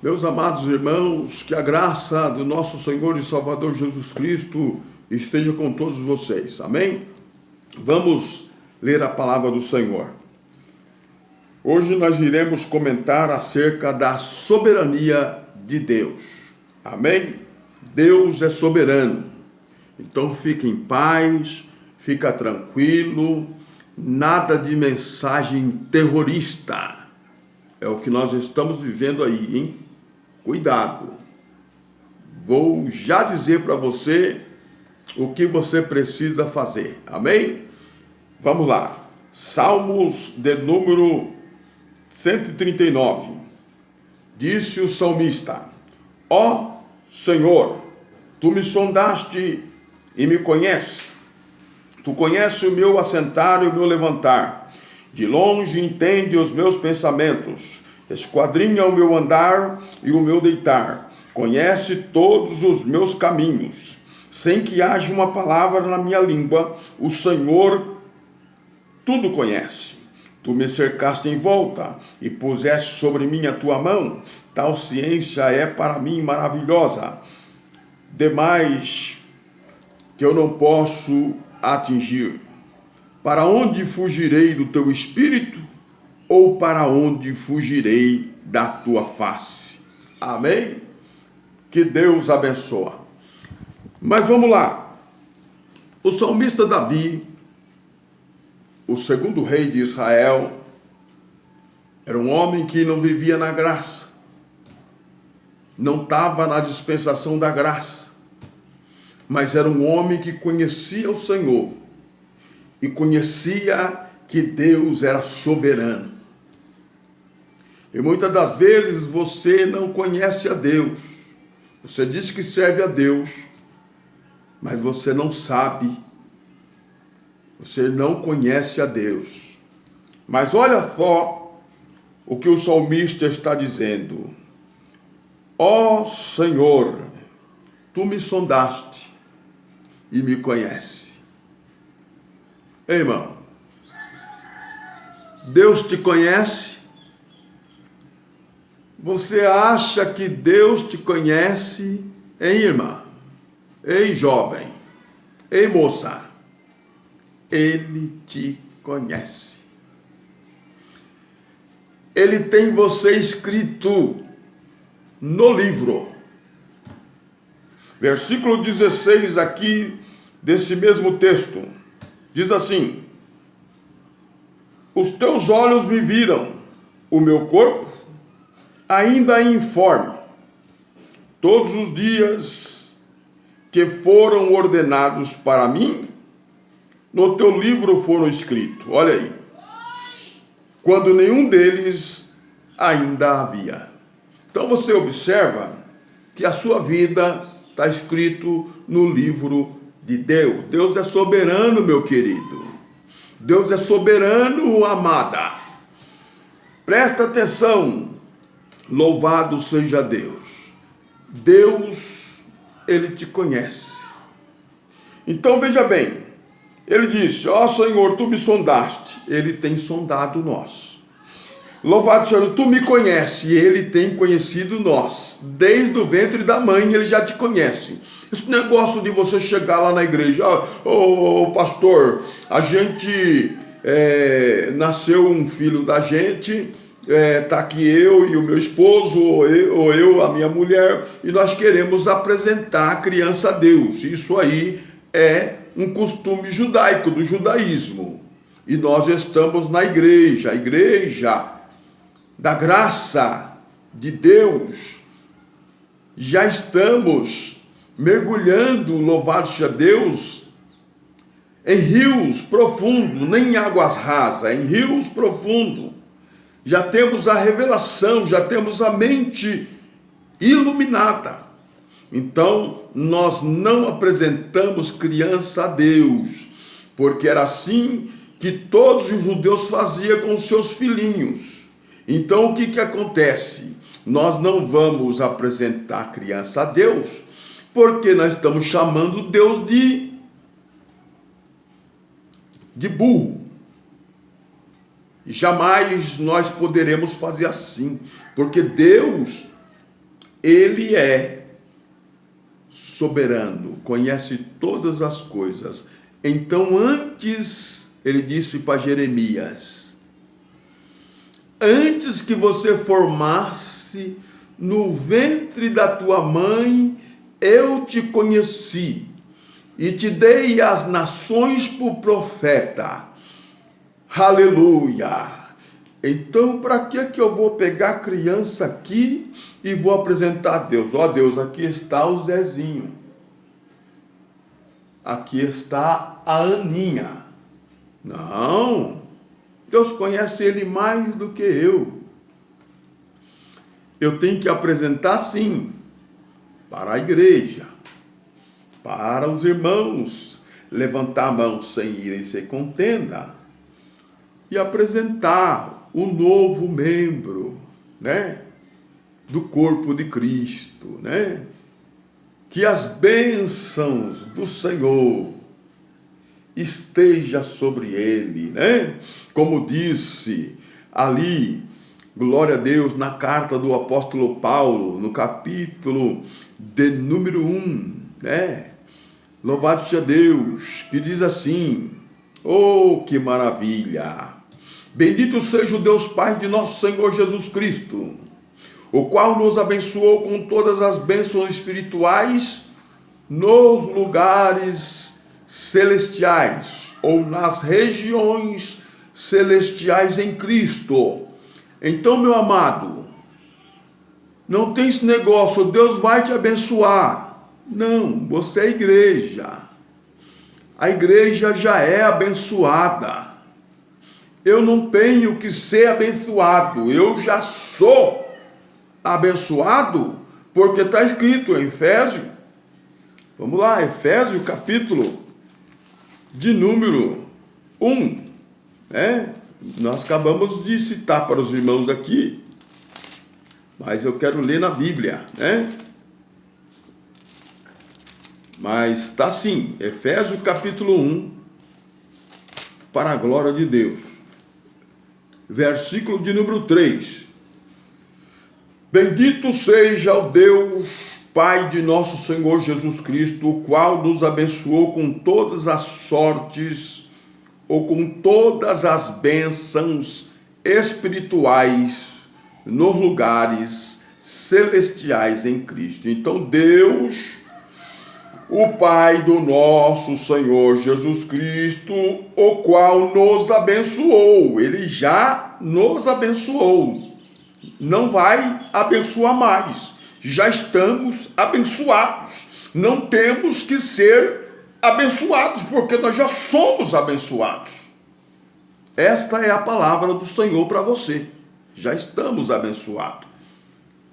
Meus amados irmãos, que a graça do nosso Senhor e Salvador Jesus Cristo esteja com todos vocês. Amém? Vamos ler a palavra do Senhor. Hoje nós iremos comentar acerca da soberania de Deus. Amém? Deus é soberano. Então fique em paz, fica tranquilo, nada de mensagem terrorista. É o que nós estamos vivendo aí, hein? Cuidado. Vou já dizer para você o que você precisa fazer. Amém? Vamos lá. Salmos de número 139. Disse o salmista: Ó Senhor, tu me sondaste e me conheces. Tu conheces o meu assentar e o meu levantar. De longe entende os meus pensamentos. Esquadrinha o meu andar e o meu deitar. Conhece todos os meus caminhos. Sem que haja uma palavra na minha língua, o Senhor tudo conhece. Tu me cercaste em volta e puseste sobre mim a tua mão. Tal ciência é para mim maravilhosa. Demais que eu não posso atingir. Para onde fugirei do teu espírito? Ou para onde fugirei da tua face? Amém? Que Deus abençoe. Mas vamos lá. O salmista Davi, o segundo rei de Israel, era um homem que não vivia na graça. Não estava na dispensação da graça. Mas era um homem que conhecia o Senhor. E conhecia que Deus era soberano. E muitas das vezes você não conhece a Deus. Você diz que serve a Deus, mas você não sabe. Você não conhece a Deus. Mas olha só o que o salmista está dizendo. Ó Senhor, tu me sondaste e me conheces. Ei, irmão, Deus te conhece? Você acha que Deus te conhece, hein, irmã? Ei, jovem? Ei, moça? Ele te conhece. Ele tem você escrito no livro. Versículo 16 aqui desse mesmo texto. Diz assim: os teus olhos me viram, o meu corpo ainda é informe. Todos os dias que foram ordenados para mim, no teu livro foram escritos. Olha aí. Quando nenhum deles ainda havia. Então você observa que a sua vida está escrito no livro de Deus. Deus é soberano, meu querido. Deus é soberano, amada. Presta atenção. Louvado seja Deus. Deus, Ele te conhece. Então veja bem. Ele disse: ó Senhor, tu me sondaste. Ele tem sondado nós. Louvado seja, tu me conheces. E Ele tem conhecido nós. Desde o ventre da mãe Ele já te conhece. Esse negócio de você chegar lá na igreja: ô pastor, a gente nasceu um filho da gente, tá aqui eu e o meu esposo, ou eu, a minha mulher, e nós queremos apresentar a criança a Deus. Isso aí é um costume judaico, do judaísmo. E nós estamos na igreja, a igreja da graça de Deus. Já estamos mergulhando, louvado seja Deus, em rios profundos, nem em águas rasas, em rios profundos. Já temos a revelação, já temos a mente iluminada. Então, nós não apresentamos criança a Deus, porque era assim que todos os judeus faziam com os seus filhinhos. Então, o que acontece? Nós não vamos apresentar criança a Deus, porque nós estamos chamando Deus de burro. Jamais nós poderemos fazer assim, porque Deus Ele é soberano, conhece todas as coisas. Então, antes, ele disse para Jeremias: antes que você formasse no ventre da tua mãe, eu te conheci e te dei as nações por profeta. Aleluia! Então, para que eu vou pegar a criança aqui e vou apresentar a Deus? Ó Deus, aqui está o Zezinho. Aqui está a Aninha. Não, Deus conhece ele mais do que eu. Eu tenho que apresentar, sim, para a igreja, para os irmãos, levantar a mão sem ira e sem contenda, e apresentar o novo membro, né, do corpo de Cristo, né? Que as bênçãos do Senhor esteja sobre ele, né? Como disse ali, glória a Deus, na carta do apóstolo Paulo, no capítulo de número 1, né? Louvado seja Deus, que diz assim: oh, que maravilha! Bendito seja o Deus Pai de nosso Senhor Jesus Cristo, o qual nos abençoou com todas as bênçãos espirituais nos lugares celestiais, ou nas regiões celestiais em Cristo. Então, meu amado, não tem esse negócio, Deus vai te abençoar. Não, você é igreja. A igreja já é abençoada. Eu não tenho que ser abençoado, eu já sou abençoado, porque está escrito em Efésios. Vamos lá, Efésios capítulo de número 1, né? Nós acabamos de citar para os irmãos aqui, mas eu quero ler na Bíblia, né? Mas está assim, Efésios capítulo 1, para a glória de Deus. Versículo de número 3. Bendito seja o Deus Pai de nosso Senhor Jesus Cristo, o qual nos abençoou com todas as sortes, ou com todas as bênçãos espirituais nos lugares celestiais em Cristo. Então Deus, o Pai do nosso Senhor Jesus Cristo, o qual nos abençoou, ele já nos abençoou, não vai abençoar mais, já estamos abençoados, não temos que ser abençoados, porque nós já somos abençoados. Esta é a palavra do Senhor para você, já estamos abençoados.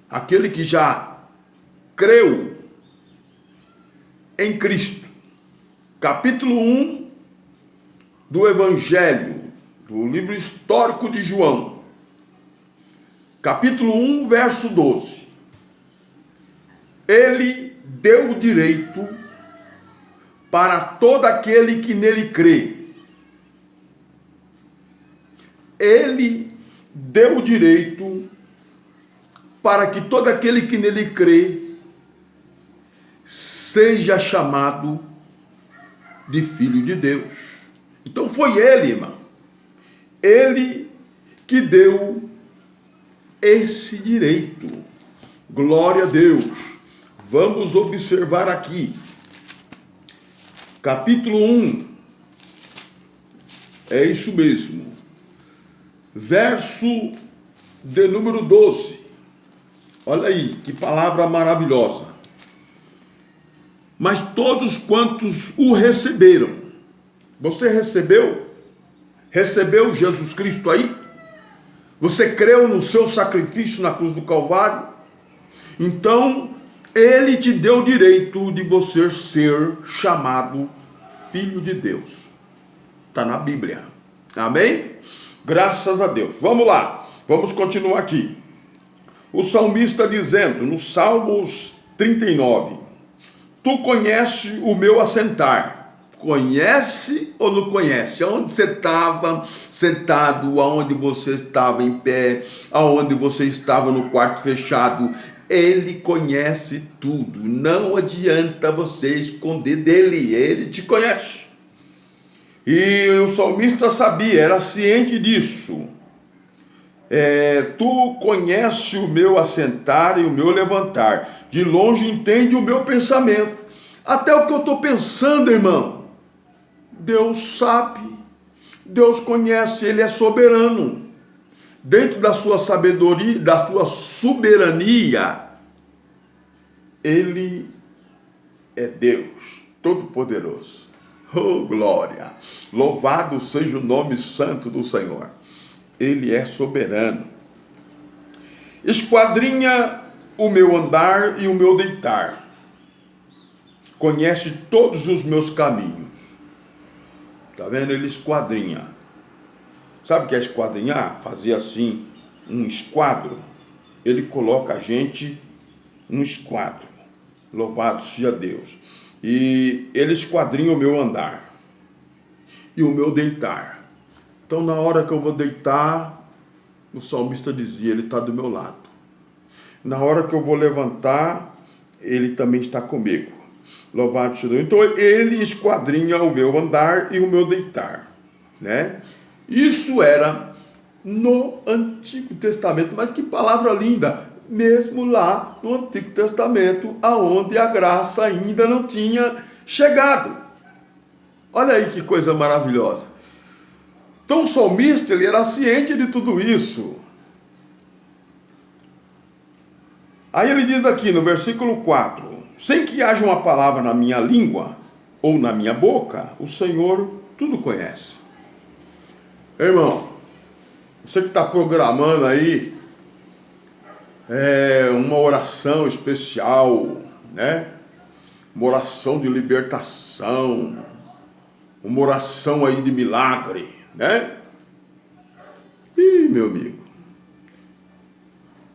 Aquele que já creu em Cristo, capítulo 1 do Evangelho, do livro histórico de João, capítulo 1, verso 12. Ele deu o direito para todo aquele que nele crê. Ele deu o direito para que todo aquele que nele crê seja chamado de filho de Deus. Então foi ele, irmão, ele que deu esse direito. Glória a Deus. Vamos observar aqui, capítulo 1, é isso mesmo, verso de número 12. Olha aí, que palavra maravilhosa. Mas todos quantos o receberam, você recebeu? Recebeu Jesus Cristo aí? Você creu no seu sacrifício na cruz do Calvário? Então, ele te deu o direito de você ser chamado filho de Deus. Está na Bíblia. Amém? Graças a Deus. Vamos lá. Vamos continuar aqui. O salmista dizendo, no Salmos 39, tu conhece o meu assentar. Conhece ou não conhece? Aonde você estava sentado, aonde você estava em pé, aonde você estava no quarto fechado, Ele conhece tudo. Não adianta você esconder dele. Ele te conhece. E o salmista sabia, era ciente disso. Tu conhece o meu assentar e o meu levantar. De longe entende o meu pensamento. Até o que eu estou pensando, irmão, Deus sabe. Deus conhece, Ele é soberano. Dentro da sua sabedoria, da sua soberania, Ele é Deus Todo-Poderoso. Oh, glória! Louvado seja o nome santo do Senhor. Ele é soberano. Esquadrinha o meu andar e o meu deitar. Conhece todos os meus caminhos. Tá vendo? Ele esquadrinha. Sabe o que é esquadrinhar? Fazer assim, um esquadro. Ele coloca a gente num esquadro. Louvado seja Deus. E ele esquadrinha o meu andar e o meu deitar. Então, na hora que eu vou deitar, o salmista dizia, ele está do meu lado. Na hora que eu vou levantar, ele também está comigo. Louvado seja Deus. Então, ele esquadrinha o meu andar e o meu deitar, né? Isso era no Antigo Testamento. Mas que palavra linda! Mesmo lá no Antigo Testamento, aonde a graça ainda não tinha chegado. Olha aí que coisa maravilhosa. Então o salmista, ele era ciente de tudo isso. Aí ele diz aqui no versículo 4, sem que haja uma palavra na minha língua ou na minha boca, o Senhor tudo conhece. Irmão, você que está programando aí uma oração especial, né? Uma oração de libertação, uma oração aí de milagre, né? Ih, meu amigo,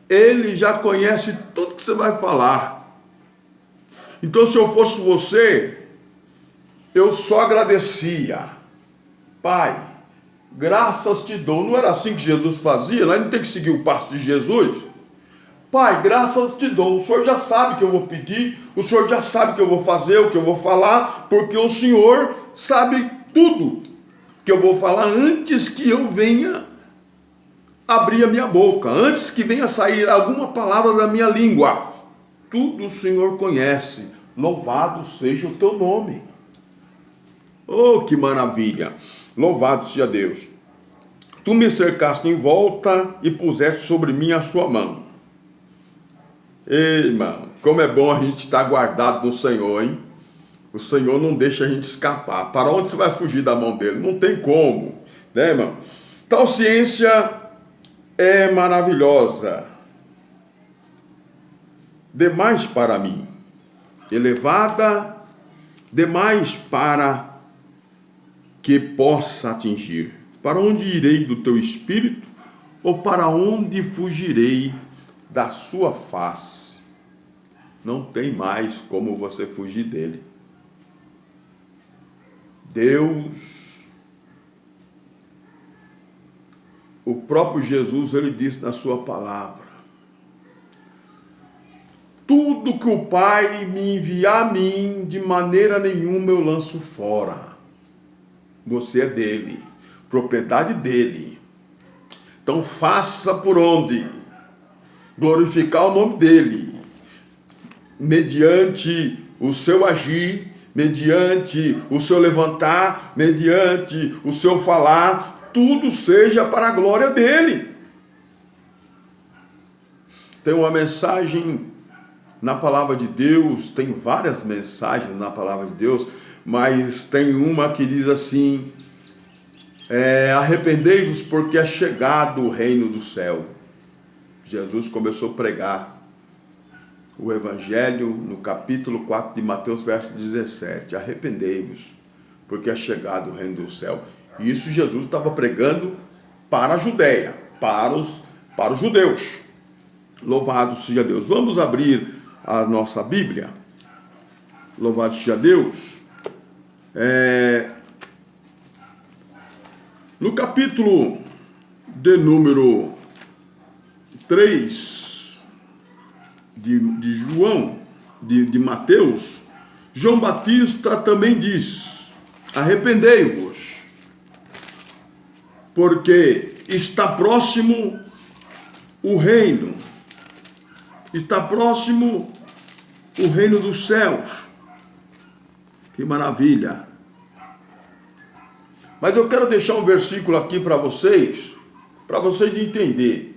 ele já conhece tudo que você vai falar. Então, se eu fosse você, eu só agradecia. Pai, graças te dou. Não era assim que Jesus fazia? Nós não tem que seguir o passo de Jesus? Pai, graças te dou. O Senhor já sabe o que eu vou pedir, o Senhor já sabe o que eu vou fazer, o que eu vou falar, porque o Senhor sabe tudo que eu vou falar antes que eu venha abrir a minha boca, antes que venha sair alguma palavra da minha língua. Tudo o Senhor conhece. Louvado seja o teu nome. Oh, que maravilha! Louvado seja Deus. Tu me cercaste em volta e puseste sobre mim a sua mão. Ei, irmão, como é bom a gente estar guardado no Senhor, hein? O Senhor não deixa a gente escapar. Para onde você vai fugir da mão dele? Não tem como, né, irmão? Tal ciência é maravilhosa, demais para mim, elevada, demais para que possa atingir. Para onde irei do teu espírito? Ou para onde fugirei da sua face? Não tem mais como você fugir dele. Deus, o próprio Jesus, ele disse na sua palavra: tudo que o Pai me enviar a mim, de maneira nenhuma eu lanço fora. Você é dele, propriedade dele. Então faça por onde? Glorificar o nome dele, mediante o seu agir, mediante o seu levantar, mediante o seu falar, tudo seja para a glória dele. Tem uma mensagem na palavra de Deus, tem várias mensagens na palavra de Deus, mas tem uma que diz assim: arrependei-vos porque é chegado o reino do céu. Jesus começou a pregar o Evangelho no capítulo 4 de Mateus, verso 17. Arrependei-vos, porque é chegado o reino do céu. E isso Jesus estava pregando para a Judéia, para os judeus. Louvado seja Deus. Vamos abrir a nossa Bíblia. Louvado seja Deus. No capítulo de número 3 de Mateus, João Batista também diz: arrependei-vos, porque está próximo o reino, está próximo o reino dos céus. Que maravilha! Mas eu quero deixar um versículo aqui para vocês entenderem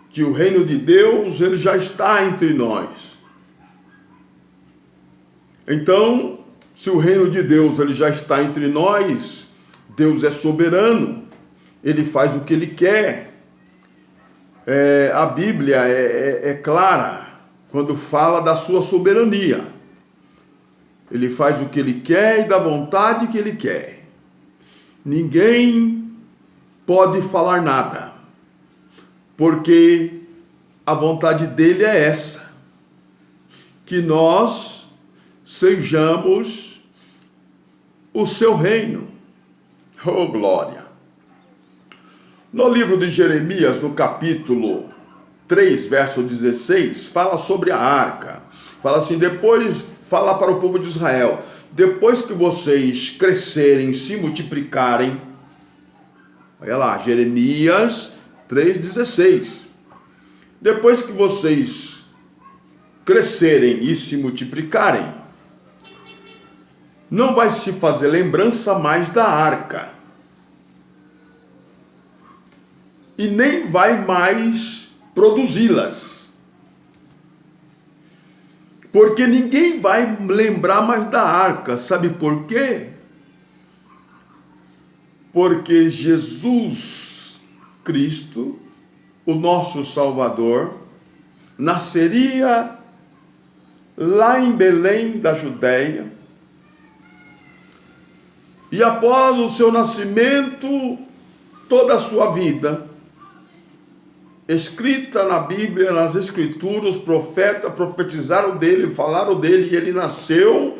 que o reino de Deus, ele já está entre nós. Então, se o reino de Deus ele já está entre nós, Deus é soberano, ele faz o que ele quer. A Bíblia é clara quando fala da sua soberania. Ele faz o que ele quer e da vontade que ele quer. Ninguém pode falar nada, porque a vontade dele é essa, que nós sejamos o seu reino. Oh, glória! No livro de Jeremias, no capítulo 3, verso 16, fala sobre a arca. Fala assim, fala para o povo de Israel: depois que vocês crescerem, se multiplicarem, olha lá, Jeremias 3,16. Depois que vocês crescerem e se multiplicarem, não vai se fazer lembrança mais da arca, e nem vai mais produzi-las, porque ninguém vai lembrar mais da arca. Sabe por quê? Porque Jesus Cristo, o nosso Salvador, nasceria lá em Belém da Judéia, e após o seu nascimento, toda a sua vida, escrita na Bíblia, nas Escrituras, os profetas profetizaram dele, falaram dele, e ele nasceu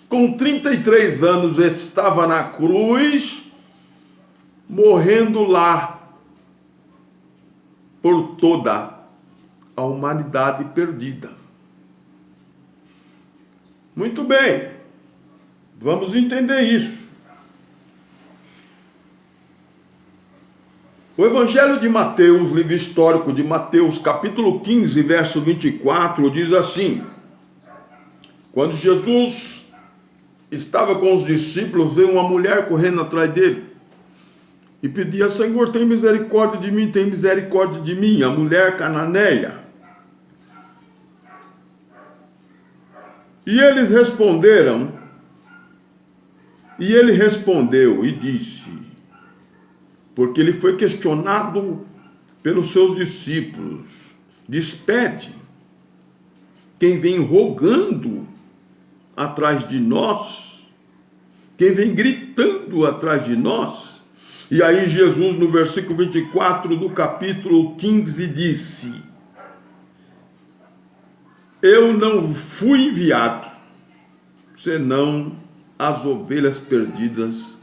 com 33 anos, estava na cruz, morrendo lá, por toda a humanidade perdida. Muito bem, vamos entender isso. O Evangelho de Mateus, livro histórico de Mateus, capítulo 15, verso 24, diz assim: quando Jesus estava com os discípulos, veio uma mulher correndo atrás dele e pedia: Senhor, tem misericórdia de mim, tem misericórdia de mim. A mulher cananeia. E eles responderam, e ele respondeu e disse, porque ele foi questionado pelos seus discípulos: despede quem vem rogando atrás de nós, quem vem gritando atrás de nós. E aí Jesus, no versículo 24 do capítulo 15, disse: eu não fui enviado, senão as ovelhas perdidas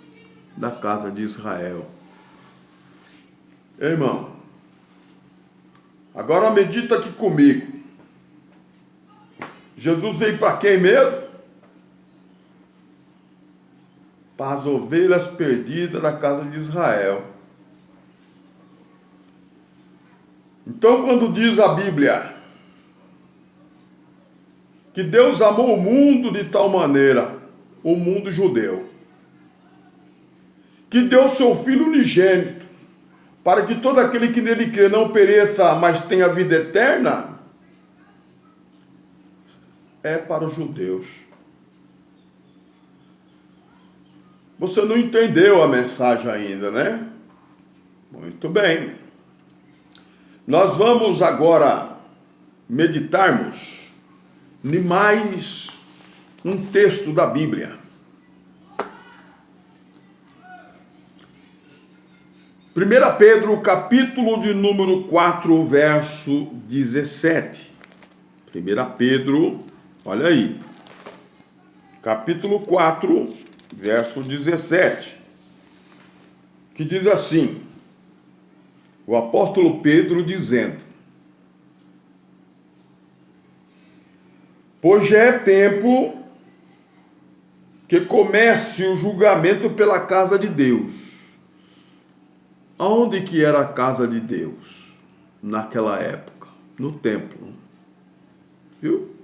da casa de Israel. Irmão, agora medita aqui comigo. Jesus veio para quem mesmo? Para as ovelhas perdidas da casa de Israel. Então, quando diz a Bíblia que Deus amou o mundo de tal maneira, o mundo judeu, que deu seu Filho unigênito, para que todo aquele que nele crê não pereça, mas tenha vida eterna, é para os judeus. Você não entendeu a mensagem ainda, né? Muito bem. Nós vamos agora meditarmos em mais um texto da Bíblia. 1 Pedro, capítulo de número 4, verso 17. 1 Pedro, olha aí. Capítulo 4, verso 17. Que diz assim: o apóstolo Pedro dizendo: Pois já é tempo que comece o julgamento pela casa de Deus. Aonde que era a casa de Deus naquela época? No templo. Viu?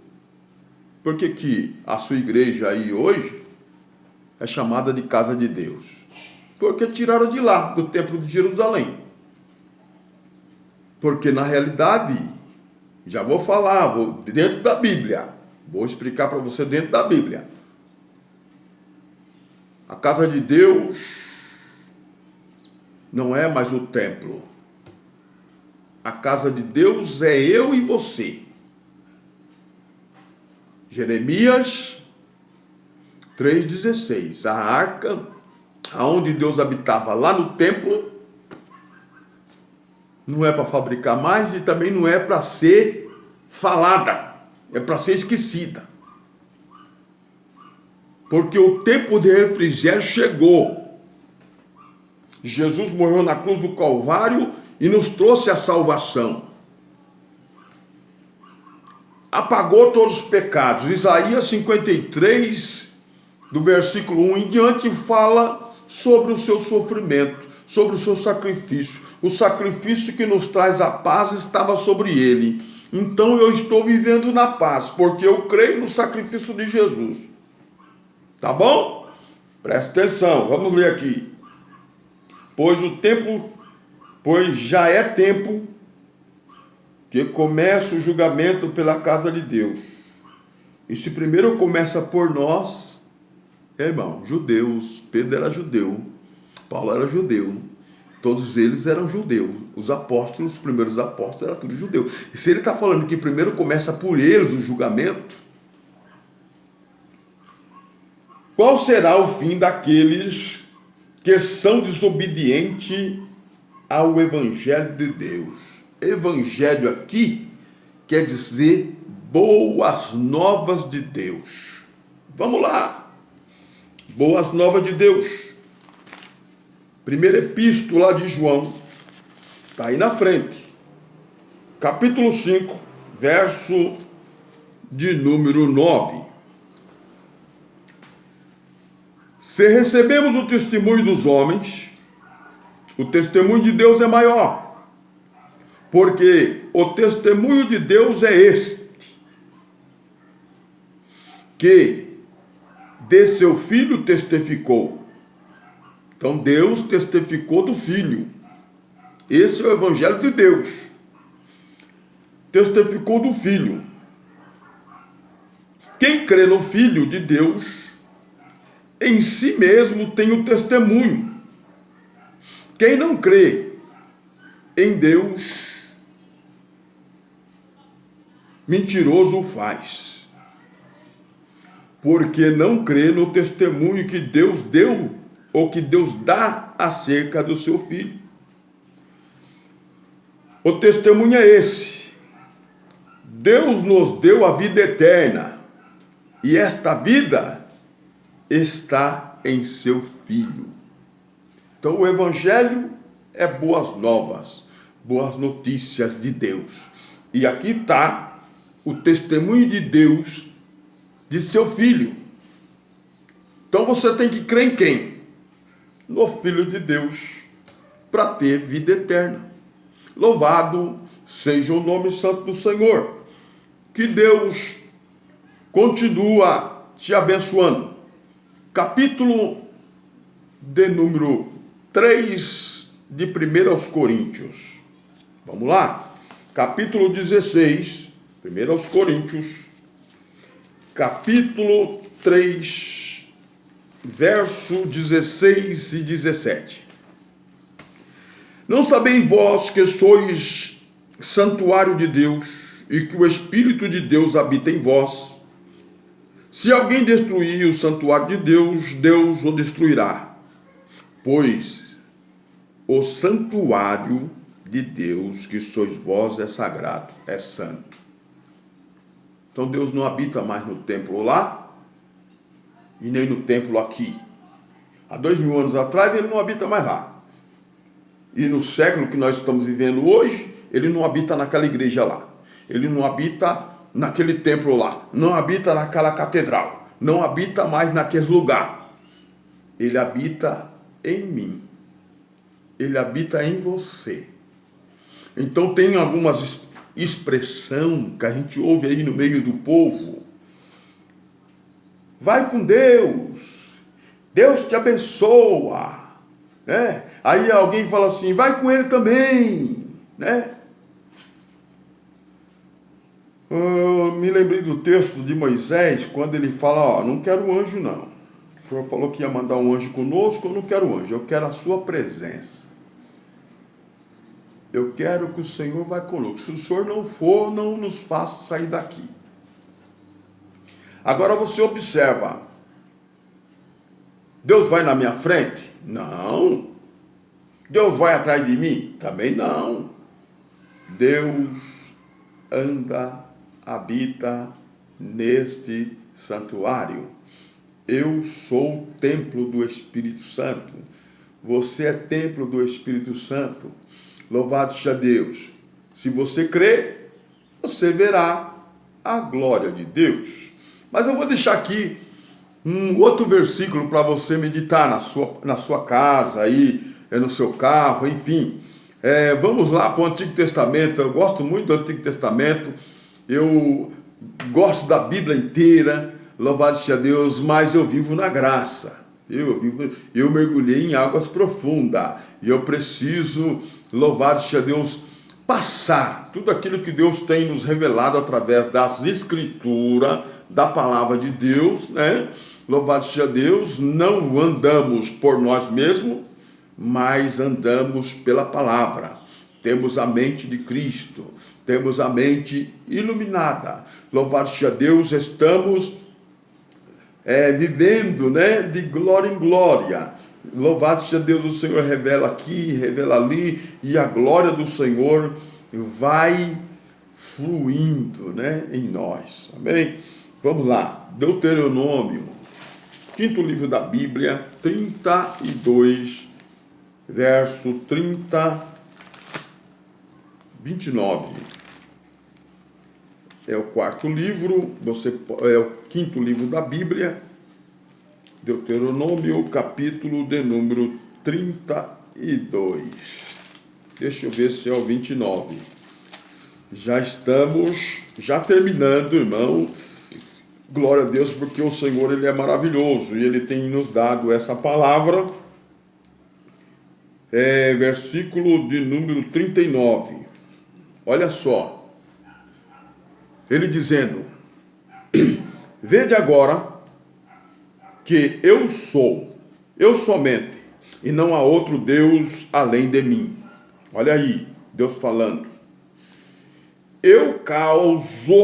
Por que a sua igreja aí hoje é chamada de casa de Deus? Porque tiraram de lá, do templo de Jerusalém. Porque na realidade, já vou falar, dentro da Bíblia, vou explicar para você dentro da Bíblia. A casa de Deus não é mais o templo. A casa de Deus é eu e você. Jeremias 3,16. A arca, aonde Deus habitava lá no templo, não é para fabricar mais e também não é para ser falada. É para ser esquecida. Porque o tempo de refrigério chegou. Jesus morreu na cruz do Calvário e nos trouxe a salvação. Apagou todos os pecados. Isaías 53, do versículo 1 em diante, fala sobre o seu sofrimento, sobre o seu sacrifício. O sacrifício que nos traz a paz estava sobre ele. Então eu estou vivendo na paz, porque eu creio no sacrifício de Jesus. Tá bom? Presta atenção, vamos ler aqui. Pois já é tempo que começa o julgamento pela casa de Deus. E se primeiro começa por nós, irmão, judeus, Pedro era judeu, Paulo era judeu, todos eles eram judeus. Os apóstolos, os primeiros apóstolos, eram tudo judeu. E se ele está falando que primeiro começa por eles o julgamento, qual será o fim daqueles que são desobedientes ao Evangelho de Deus? Evangelho aqui quer dizer boas novas de Deus. Vamos lá. Boas novas de Deus. Primeira epístola de João. Está aí na frente. Capítulo 5, verso de número 9. Se recebemos o testemunho dos homens, o testemunho de Deus é maior, porque o testemunho de Deus é este, que de seu Filho testificou. Então Deus testificou do Filho. Esse é o Evangelho de Deus. Testificou do Filho. Quem crê no Filho de Deus, em si mesmo tem o testemunho. Quem não crê em Deus, mentiroso o faz, porque não crê no testemunho que Deus deu, ou que Deus dá acerca do seu Filho. O testemunho é esse: Deus nos deu a vida eterna, e esta vida está em seu Filho. Então o Evangelho é boas novas, boas notícias de Deus. E aqui está o testemunho de Deus, de seu Filho. Então você tem que crer em quem? No Filho de Deus, para ter vida eterna. Louvado seja o nome santo do Senhor. Que Deus continua te abençoando. Capítulo de número 3 de 1 aos Coríntios. Vamos lá? Capítulo 16, 1 aos Coríntios, capítulo 3, verso 16 e 17. Não sabeis vós que sois santuário de Deus e que o Espírito de Deus habita em vós? Se alguém destruir o santuário de Deus, Deus o destruirá, pois o santuário de Deus, que sois vós, é sagrado, é santo. Então Deus não habita mais no templo lá, e nem no templo aqui. Há 2000 anos atrás ele não habita mais lá. E no século que nós estamos vivendo hoje, ele não habita naquela igreja lá. Ele não habita naquele templo lá, não habita naquela catedral, não habita mais naquele lugar. Ele habita em mim. Ele habita em você. Então tem algumas expressão que a gente ouve aí no meio do povo. Vai com Deus. Deus te abençoa. Né? Aí alguém fala assim, vai com ele também. Né? Eu me lembrei do texto de Moisés, quando ele fala, ó, não quero anjo não. O Senhor falou que ia mandar um anjo conosco, eu não quero anjo, eu quero a sua presença. Eu quero que o Senhor vá conosco. Se o Senhor não for, não nos faça sair daqui. Agora você observa. Deus vai na minha frente? Não. Deus vai atrás de mim? Também não. Deus anda, habita neste santuário. Eu sou o templo do Espírito Santo. Você é templo do Espírito Santo. Louvado seja Deus. Se você crê, você verá a glória de Deus. Mas eu vou deixar aqui um outro versículo para você meditar na sua casa, aí, no seu carro, enfim. Vamos lá para o Antigo Testamento. Eu gosto muito do Antigo Testamento. Eu gosto da Bíblia inteira. Louvado seja Deus, mas eu vivo na graça. Eu mergulhei em águas profundas. E eu preciso, louvado seja Deus, passar tudo aquilo que Deus tem nos revelado através das Escrituras, da palavra de Deus, né? Louvado seja Deus, não andamos por nós mesmos, mas andamos pela palavra. Temos a mente de Cristo, temos a mente iluminada. Louvado seja Deus, estamos vivendo, né, de glória em glória. Louvado seja Deus, o Senhor revela aqui, revela ali, e a glória do Senhor vai fluindo, né, em nós. Amém? Vamos lá, Deuteronômio, quinto livro da Bíblia, 32, verso 29. É o quarto livro, é o quinto livro da Bíblia, Deuteronômio, capítulo de número 32. Deixa eu ver se é o 29. Já estamos terminando, irmão. Glória a Deus, porque o Senhor, Ele é maravilhoso e Ele tem nos dado essa palavra. Versículo de número 39. Olha só. Ele dizendo, vede agora que eu sou, eu somente, e não há outro Deus além de mim. Olha aí, Deus falando. Eu causo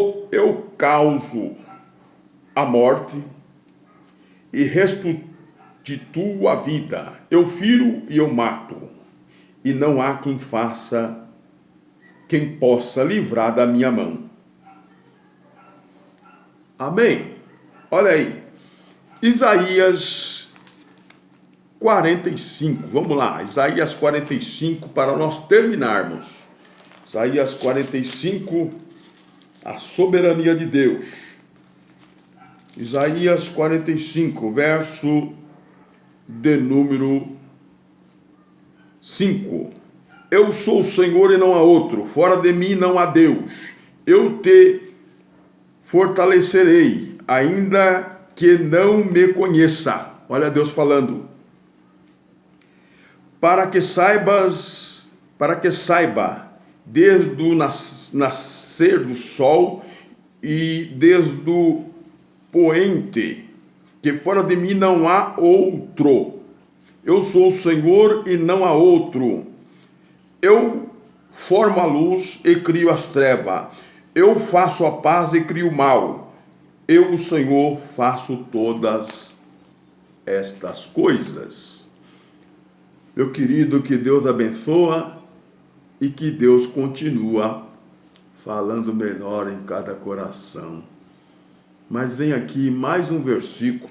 a morte e restituo a vida. Eu firo e eu mato, e não há quem possa livrar da minha mão. Amém? Olha aí, Isaías 45, vamos lá, Isaías 45, para nós terminarmos. Isaías 45, a soberania de Deus. Isaías 45, verso de número 5. Eu sou o Senhor e não há outro, fora de mim não há Deus. Eu te fortalecerei, ainda que não me conheça. Olha Deus falando. Para que saiba, desde o nascer do sol e desde o poente, que fora de mim não há outro. Eu sou o Senhor e não há outro. Eu formo a luz e crio as trevas. Eu faço a paz e crio o mal. Eu, o Senhor, faço todas estas coisas. Meu querido, que Deus abençoa e que Deus continua falando melhor em cada coração. Mas vem aqui mais um versículo.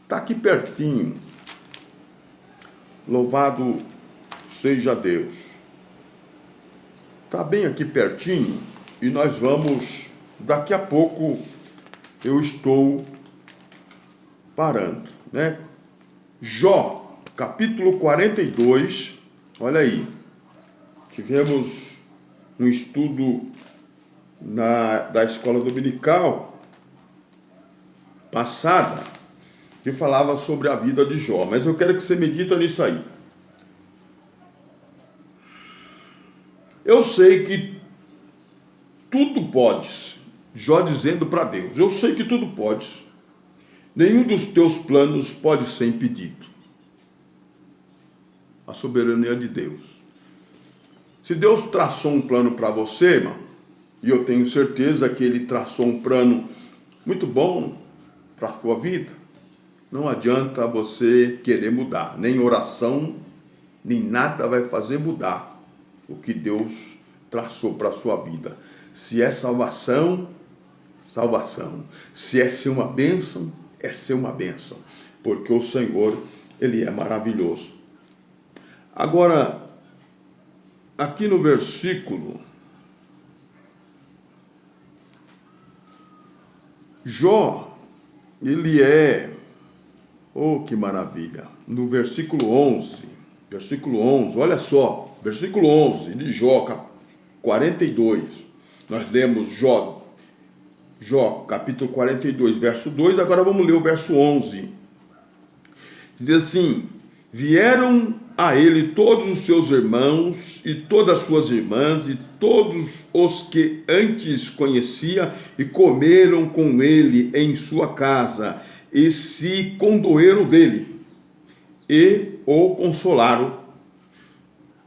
Está aqui pertinho. Louvado seja Deus. Está bem aqui pertinho. E nós vamos daqui a pouco eu estou parando, né? Jó, capítulo 42, olha aí, tivemos um estudo da escola dominical passada que falava sobre a vida de Jó, mas eu quero que você medita nisso aí. Eu sei que tudo podes, Jó dizendo para Deus, eu sei que tudo podes, nenhum dos teus planos pode ser impedido. A soberania de Deus. Se Deus traçou um plano para você, irmão, e eu tenho certeza que Ele traçou um plano muito bom para a sua vida, não adianta você querer mudar, nem oração, nem nada vai fazer mudar o que Deus traçou para a sua vida. Se é salvação, salvação. Se é ser uma bênção, é ser uma bênção. Porque o Senhor, Ele é maravilhoso. Agora, aqui no versículo, Jó, ele oh que maravilha, no versículo 11, olha só, versículo 11 de Jó, 42, nós lemos Jó, capítulo 42, verso 2, agora vamos ler o verso 11, diz assim, vieram a ele todos os seus irmãos e todas as suas irmãs e todos os que antes conhecia e comeram com ele em sua casa e se condoeram dele e o consolaram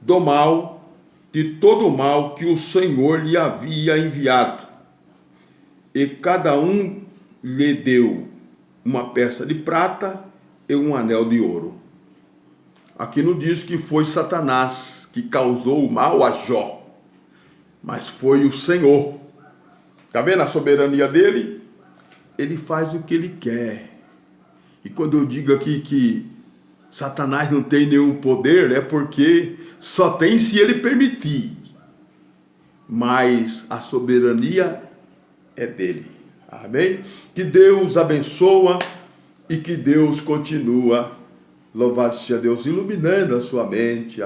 do mal, de todo o mal que o Senhor lhe havia enviado. E cada um lhe deu uma peça de prata e um anel de ouro. Aqui não diz que foi Satanás que causou o mal a Jó, mas foi o Senhor. Está vendo a soberania dele? Ele faz o que ele quer. E quando eu digo aqui que Satanás não tem nenhum poder, é porque só tem se ele permitir. Mas a soberania é dele. Amém? Que Deus abençoa e que Deus continua, louvado seja Deus, iluminando a sua mente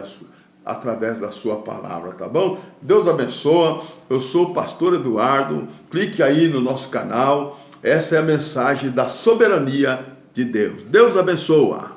através da sua palavra, tá bom? Deus abençoa. Eu sou o pastor Eduardo. Clique aí no nosso canal. Essa é a mensagem da soberania de Deus. Deus abençoa.